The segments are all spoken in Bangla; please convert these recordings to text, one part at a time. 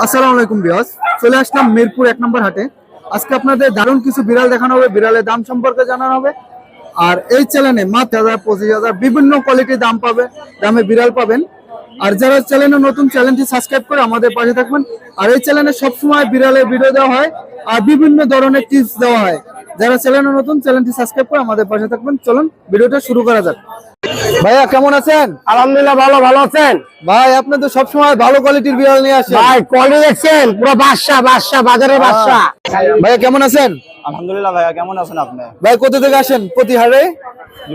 আসসালামু আলাইকুম ভিউয়ার্স, চলে আসলাম মিরপুর 1 নম্বর হাটে। আজকে আপনাদের দারুণ কিছু বিড়াল দেখানো হবে, বিড়ালের দাম সম্পর্কে জানানো হবে। আর এই চ্যানেলে মাত্র 1000-25,000 বিভিন্ন কোয়ালিটির দামে বিড়াল পাবেন। আর যারা চ্যানেলে নতুন, চ্যানেলটি সাবস্ক্রাইব করে আমাদের পাশে থাকবেন। আর এই চ্যানেলে সবসময় বিড়ালের ভিডিও দেওয়া হয় আর বিভিন্ন ধরনের টিপস দেওয়া হয়। যারা চ্যানেলে নতুন, চ্যানেলটি সাবস্ক্রাইব করে আমাদের পাশে থাকবেন। চলুন ভিডিওটা শুরু করা যাক। ভাইয়া কেমন আছেন? আলহামদুলিল্লাহ ভালো আছেন ভাই আপনি তো সবসময় ভালো কোয়ালিটির বিড়াল নিয়ে আসেন। ভাই কোয়ালিটি দেখছেন পুরো বাদশা বাজারের বাদশা। ভাইয়া কেমন আছেন? আলহামদুলিল্লাহ ভাইয়া, কেমন আছেন আপনি? ভাই কোথা থেকে আসেন? প্রতিহারে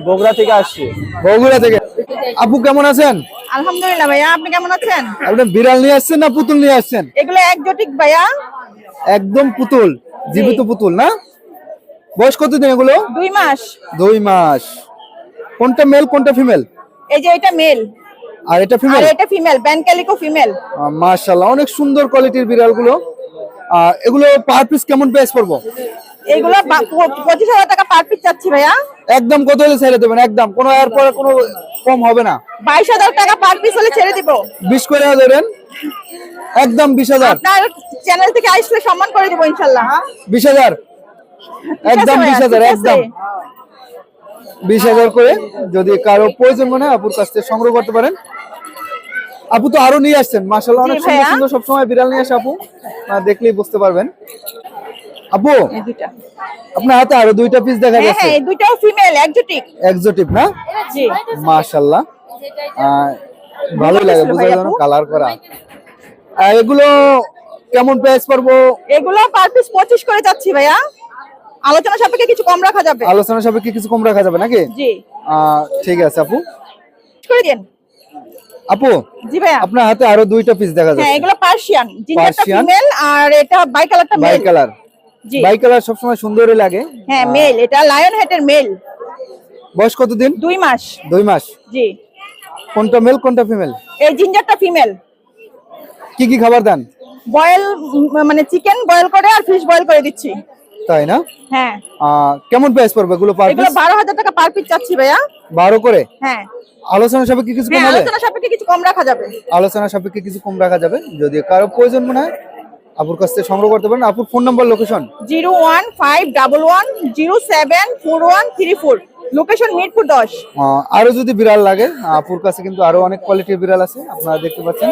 বগুড়া থেকে আসছি। বগুড়া থেকে। আপু কেমন আছেন? আলহামদুলিল্লাহ ভাইয়া, আপনি কেমন আছেন? আপনি বিড়াল নিয়ে আসছেন না পুতুল নিয়ে আসছেন? এগুলো একজোটিক ভাইয়া। একদম পুতুল, জীবিত পুতুল না? বয়স কতদিন এগুলো? 2 মাস। 2 মাস। কোনটা মেল কোনটা ফিমেল? এই যে এটা মেল আর এটা আর ফিমেল? এটা ফিমেল, ব্যানক্যালিকো ফিমেল। মাশাআল্লাহ, অনেক সুন্দর কোয়ালিটির বিড়ালগুলো। এগুলো পার পিস কেমন প্রাইস পড়বো? এগুলো 25,000 টাকা পার পিস চাচ্ছি ভাইয়া। একদম কত হলে ছেড়ে দেবেন? একদম কোনো এরপরে কোনো কম হবে না? 22,000 টাকা পার পিস হলে ছেড়ে দিব। 20 করে ধরেন, একদম 20,000। আপনার চ্যানেল থেকে আসলে সম্মান করে দিব ইনশাআল্লাহ। 20,000 একদম, 20,000 একদম 20,000 করে। যদি কারো প্রয়োজন মনে হয় আপুর কাছ থেকে সংগ্রহ করতে পারেন। আপু তো আরো নিয়ে আসছেন, মাশাআল্লাহ অনেক সুন্দর সুন্দর সবসময় বিড়াল নিয়ে আসে আপু, দেখলেই বুঝতে পারবেন। আপু এই দুইটা আপনার হাতে আরো 2টা পিস দেখা হ্যাঁ যাচ্ছে। হ্যাঁ, এই দুইটাও ফিমেল একজোটিক। এক্সোটিক না? জি মাশাআল্লাহ, ভালোই লাগে বুঝা যায়, কালার করা। এগুলো কেমন প্রাইস পড়বো? এগুলো পার পিস 25 করে যাচ্ছি ভাইয়া। আলোচনা সাপেক্ষে কিছু কম রাখা যাবে। আলোচনা সাপেক্ষে কিছু কম রাখা যাবে নাকি? জি ঠিক আছে আপু। করে দেন। আপু জি ভাইয়া, আপনার হাতে আরো 2টা পিস দেখা হ্যাঁ যাচ্ছে। এগুলো পার্সিয়ান, জিঞ্জারটা পার্সিয়ান। ফিমেল আর এটা বাই কালারটা বাই মেল। কালার। জি বাই কালার সবসময় সুন্দরই লাগে। হ্যাঁ মেল, এটা লায়ন হেডের মেল। বয়স কতদিন? 2 মাস। 2 মাস। জি কোনটা মেল কোনটা ফিমেল? এই জিঞ্জারটা ফিমেল। কি কি খাবার দেন? বয়েল মানে চিকেন বয়েল করে আর ফিশ বয়েল করে দিচ্ছি। তাই না? হ্যাঁ কেমন প্রাইস পড়বে এগুলো পার এগুলো পিস? 12,000 টাকা পার পিস চাচ্ছি ভাইয়া। 12 করে। হ্যাঁ আলোচনা সাপেক্ষে কিছু কম হ্যাঁ, হবে? আলোচনা সাপেক্ষে কিছু কম রাখা যাবে। আলোচনা সাপেক্ষে কিছু কম রাখা যাবে। যদি কারো প্রয়োজন মনে হয় আপুর কাছ থেকে সংগ্রহ করতে পারেন। আপুর phone number, location? 01511074134। Location Mirpur 10। আরো যদি বিড়াল লাগে আপুর কাছে কিন্তু আরো অনেক কোয়ালিটির বিড়াল আছে, আপনারা দেখতে পাচ্ছেন।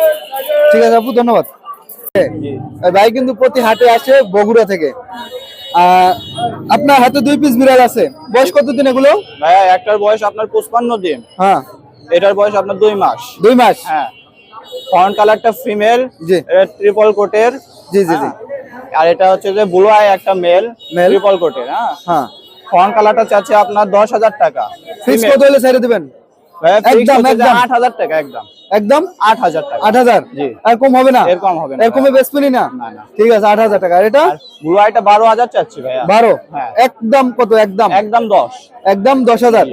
ঠিক আছে আপু, ধন্যবাদ। ভাই কিন্তু প্রতি হাটে আসে বগুড়া থেকে। আপনার হাতে 2 পিস বিড়াল আছে। বয়স কতদিন এগুলো? ভাইয়া একটার বয়স আপনার 55 দিন, হ্যাঁ এটার বয়স আপনার 2 মাস। 2 মাস। হ্যাঁ, ফন্ট কালারটা ফিমেল, জি এটা ট্রিপল কোটের। জি জি জি। আর এটা হচ্ছে যে ব্লু আই একটা মেল, Male। ট্রিপল কোটের। হ্যাঁ, হ্যাঁ, ফন্ট কালারটা চাচ্ছে আপনার 10,000 টাকা। ফিক্স কত হলে ছেড়ে দিবেন? ভাইয়া একদম, একদম। 8,000 টাকা, একদম একদম 8,000 টাকা। 8,000। জি। আর কম হবে না? এরকম হবে না এরকমে বেচবেনই না? না, না। ঠিক আছে, 8,000 টাকা। আর এটা? ব্লু আইটা 12,000 চাচ্ছি ভাইয়া। 12। হ্যাঁ। একদম কত? একদম একদম 10। একদম 10,000।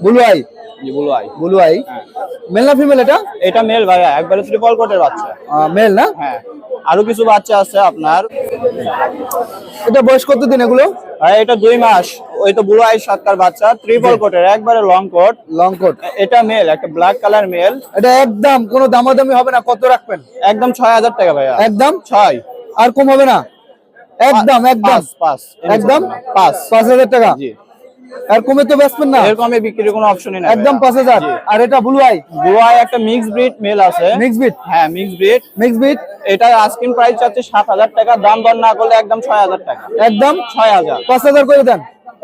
Blue eye. জি, ব্লু আই। ব্লু আই হ্যাঁ। মেল না ফিমেল এটা? এটা মেল ভাইয়া, একবারে ট্রিপল কোটের বাচ্চা। মেল না? হ্যাঁ, আরো কিছু বাচ্চা আছে আপনার। এটা বয়স কতদিন এগুলো? ভাই এটা 2 মাস। ওই তো ব্লু আই সাতটার বাচ্চা, ট্রিপল কোটের, একবারে লং কোট। Long coat. এটা মেল, একটা ব্ল্যাক কালার মেল। এটা একদম কোনো দামাদামি হবে না? কত রাখবেন? একদম 6,000 টাকা ভাইয়া। একদম 6। আর কম হবে না? একদম একদম 5। একদম 5। 5,000 টাকা। জি, আর কমে তো বেচবেন না? এরকমে বিক্রির কোনো অপশনই নাই। একদম 5,000। আর এটা ব্লু আই? ব্লু আই একটা মিক্স ব্রিড মেল আছে। Mix bit? হ্যাঁ, মিক্স ব্রিড। Mix bit. এটা আস্কিং প্রাইস চাচ্ছে 7,000 টাকা, দাম দর না করলে একদম 6,000 টাকা। একদম 6,000। 5,000 করে দেন।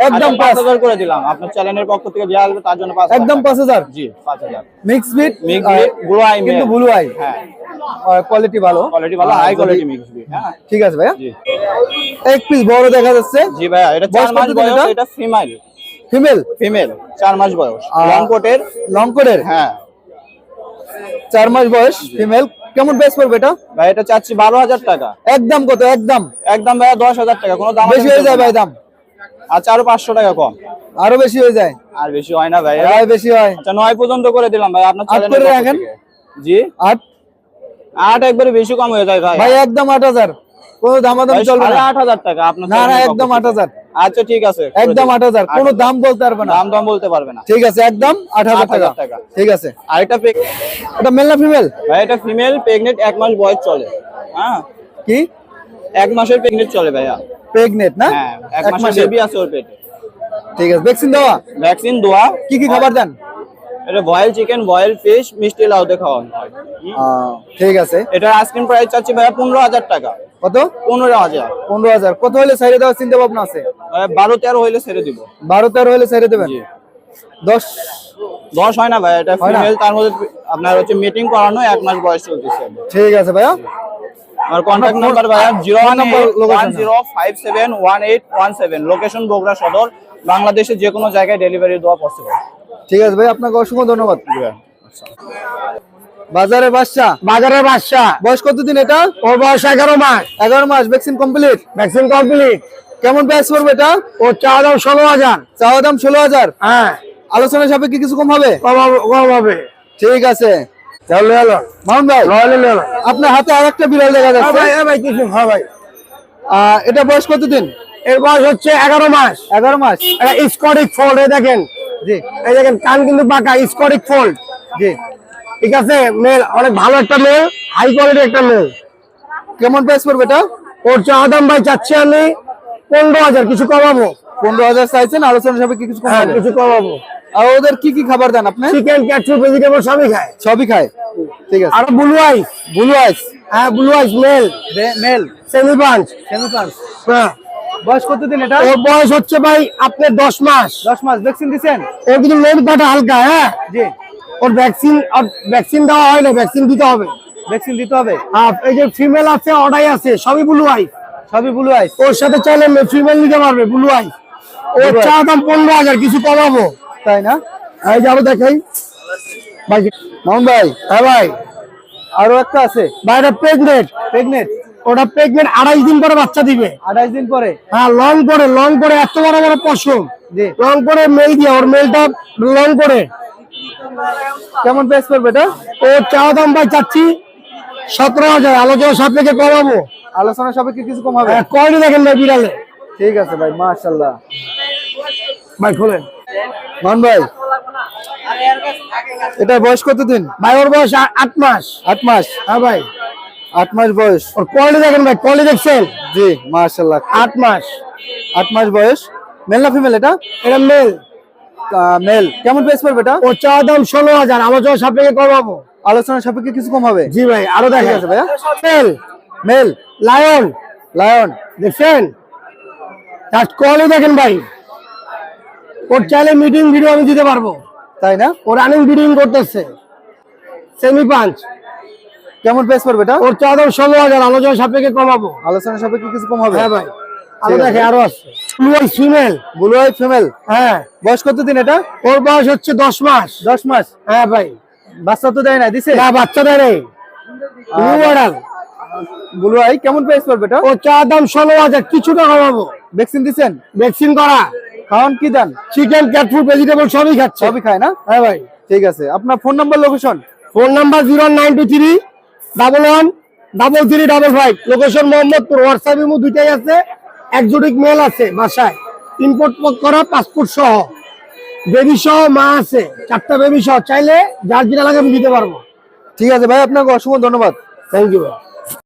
একদম 5,000 করে দিলাম। আপনার চ্যানেলের পক্ষ থেকে দেওয়া আসবে তার জন্য 5,000। একদম 5,000। জি, 5,000। Mix bit. Mix breed blue eye male. কিন্তু ব্লু আই। হ্যাঁ, কোয়ালিটি ভালো। কোয়ালিটি ভালো, হাই কোয়ালিটি মিক্স ব্রিড। হ্যাঁ, ঠিক আছে ভাইয়া। জি এক পিস বড় দেখা যাচ্ছে। জি ভাইয়া, এটা 4 মাস কতদিন বয়স। এটা? এটা ফিমেল। ফিমেল? ফিমেল 4 মাস বয়স, লং কোটের। লং কোটের? হ্যাঁ 4 মাস বয়স, ফিমেল। কেমন প্রাইস পড়বে এটা? ভাই এটা চাচ্ছি 12,000 টাকা। একদম কত? একদম একদম ভাইয়া 10,000 টাকা, কোনো দাম বেশি হয়ে যায় ভাই দাম? আচ্ছা, আরো 500 টাকা কম। আরো বেশি হয়ে যায়? আর বেশি হয় না ভাইয়া। ভাই বেশি হয়। আচ্ছা 9 পর্যন্ত করে দিলাম ভাই, আপনার 8 চ্যানেলের করে পক্ষ রাখেন। থেকে। জি, 8 8 একবারে বেশি কম হয়ে যায় ভাই। ভাই একদম 8,000। কোনো দামাদামি চলবে না? 8,000 টাকা আপনার না না, চ্যানেলের পক্ষ একদম থেকে। 8,000। আচ্ছা ঠিক আছে, একদম 8,000। কোনো দাম বলতে পারবে না? দাম বলতে পারবে না। ঠিক আছে, একদম 8,000 টাকা। 8,000 টাকা। ঠিক আছে। আর এটা এটা মেল না ফিমেল? ভাই এটা ফিমেল, প্রেগনেন্ট, 1 মাস বয়স চলে। হ্যাঁ কি 1 মাসের প্রেগনেন্ট চলে ভাইয়া। প্রেগনেন্ট না? হ্যাঁ 1 এক মাসের মাসের। বেবি আছে ওর পেটে। ঠিক আছে, ভ্যাকসিন দেওয়া? ভ্যাকসিন দেওয়া। কি কি খাবার দেন? এটা বয়েল চিকেন, বয়েল ফিশ, মিষ্টি লাউতে খাওয়ানো হয়। ঠিক আছে। এটা আইসক্রিম প্রাইস চাচ্ছি ভাইয়া 15,000 টাকা। কত? 15,000। 15,000। কত হলে ছেড়ে দেওয়ার চিন্তা ভাবনা আছে? 12-13 হইলে ছেড়ে দিব। 12-13 হলে ছেড়ে দেবেন? জি। 10 10 হয় না ভাই, এটা হয় না? ফিমেল, তার মধ্যে আপনার হচ্ছে মিটিং করানো 1 মাস বয়স চলতেছে। ঠিক আছে ভাইয়া। আমার কন্টাক্ট নাম্বার ভাইয়া নাম্বার, লোকেশন। 010571817, লোকেশন বগুড়া সদর। বাংলাদেশে যে কোনো জায়গায় ডেলিভারি দেওয়া পসিবল। ঠিক আছে ভাই, আপনাকে অসংখ্য ধন্যবাদ। বাজারে বাদশা, বাজারের বাদশা। বয়স কতদিন এটা? ওর বয়স 11 মাস। 11 মাস। Vaccine complete? Vaccine complete. কেমন প্রাইস পড়বে এটা? ওর চাওয়া দাম 16,000। চাওয়া দাম 16,000। হ্যাঁ, আলোচনা সাপেক্ষে কিছু কম হবে? কম হবে। ঠিক আছে। চলো এলো মামুন ভাই, এলো। আপনার হাতে আরেকটা বিড়াল দেখা যাচ্ছে। ভাই কিছু, হ্যাঁ ভাই। এটা বয়স কতদিন? এর বয়স হচ্ছে 11 মাস। 11 মাস। এটা স্কটিক ফোল্ড, এই দেখেন, জি এই দেখেন কান কিন্তু বাঁকা, স্কটিক ফোল্ড। জি। ঠিক আছে, মেল, অনেক ভালো একটা মেল, হাই কোয়ালিটি একটা মেল। কেমন প্রাইস পড়বে এটা? ওর চাওয়া দাম ভাই চাচ্ছি আমি 15,000, কিছু কমাবো। 15,000 চাইছেন, আলোচনা সাপেক্ষে কিছু কম হ্যাঁ, হবে? কিছু কমাবো। আর ওদের কি কি খাবার দেন আপনি? চিকেন, ক্যাট ফুড, ভেজিটেবল সবই খায়। সবই খায়? ঠিক আছে। আর ব্লু আইস, ব্লু আইস? হ্যাঁ blue eyes male, mail. Semi punch. হ্যাঁ, বয়স কতদিন এটা? ওর বয়স হচ্ছে ভাই আপনার 10 মাস। 10 মাস। ভ্যাকসিন দিছেন? ওর কিন্তু লোম কাটা হালকা। হ্যাঁ, জি। ওর ভ্যাকসিন দেওয়া হয় না, ভ্যাকসিন দিতে হবে। ভ্যাকসিন দিতে হবে? এই যে ফিমেল আছে, অর্ডাই আছে, সবই ব্লু আইস। সবই ব্লু আইস? ওর সাথে চাইলে ফিমেল নিতে পারবে ব্লু আইস। ওর Blue eyes। চা দাম 15,000, কিছু কমাবো। তাই না? এই যাবো দেখাই ভাই। মামুন ভাই, হ্যাঁ ভাই, আরো একটা আছে। ভাই এটা প্রেগনেন্ট। প্রেগনেন্ট? ওটা প্রেগনেন্ট, 28 দিন পরে বাচ্চা দিবে। 28 দিন পরে? হ্যাঁ, লং করে এত বড় বড় পশম। জি। লং করে মেল দিয়ে, ওর মেলটা লং করে। কেমন প্রাইস পড়বে এটা? ওর চাওয়া দাম ভাই চাচ্ছি 17,000, আলোচনা সাপেক্ষে কমাবো। আলোচনা সাপেক্ষে কিছু কম হবে? কোয়ালিটি দেখেন ভাই বিড়ালে। ঠিক আছে ভাই, মাশাআল্লাহ। ভাই খোলেন। মামুন ভাই, এটা বয়স কতদিন? ভাই ওর বয়স 8 মাস। 8 মাস? হ্যাঁ ভাই, 8 মাস বয়স। ওর কোয়ালিটি দেখেন ভাই, কোয়ালিটি দেখছেন? জি মাশাআল্লাহ। 8 মাস। 8 মাস বয়স। মেল না ফিমেল এটা? এটা মেল। মেল। কেমন প্রাইস পড়বে এটা? ওর চাওয়া দাম 16,000, আলোচনা সাপেক্ষে কমাবো। আলোচনা সাপেক্ষে কিছু কম হবে? জি ভাই, আরো ঠিক দেখেন। আছে ভাইয়া। Male, male. Lion, lion? দেখছেন? জাস্ট কোয়ালিটি দেখেন ভাই। ওর চাইলে মিটিং ভিডিও আমি দিতে পারবো। তাই না? ও রানিং ব্রিডিং করতেছে, সেমি পাঞ্চ। কেমন প্রাইস পড়বে এটা? ওর চাওয়া দাম 16,000, আলোচনা সাপেক্ষে কমাবো। আলোচনা সাপেক্ষে কিছু কম হবে? হ্যাঁ ভাই, আরো ঠিক আছে। দেখে, আরো আছে। ব্লু আইস ফিমেল। Blue eye female? হ্যাঁ, বয়স কতদিন এটা? ওর বয়স হচ্ছে 10 মাস। 10 মাস? হ্যাঁ ভাই, বাচ্চা তো দেয় না? দিছে? না বাচ্চা দেয় নেই। Blue order. ব্লু আই কেমন প্রাইস পড়বে এটা? ওর চাওয়া দাম 16,000, কিছুটা কমাবো। ভ্যাকসিন দিছেন? ভ্যাকসিন করা। খাওয়ান কি দেন? চিকেন, ক্যাট ফুড, ভেজিটেবল সবই খাচ্ছে। সবই খায় না? হ্যাঁ ভাই। ঠিক আছে। আপনার phone number, location? Phone number 09231133355, location Mohammadpur. WhatsApp imo দুইটাই আছে। একজোটিক মেল আছে বাসায়, ইম্পোর্ট করা, পাসপোর্ট সহ, বেবি সহ মা আছে, 4টা বেবি সহ। চাইলে যার যেটা লাগে আমি দিতে পারবো। ঠিক আছে ভাই, আপনাকে অসংখ্য ধন্যবাদ। Thank you.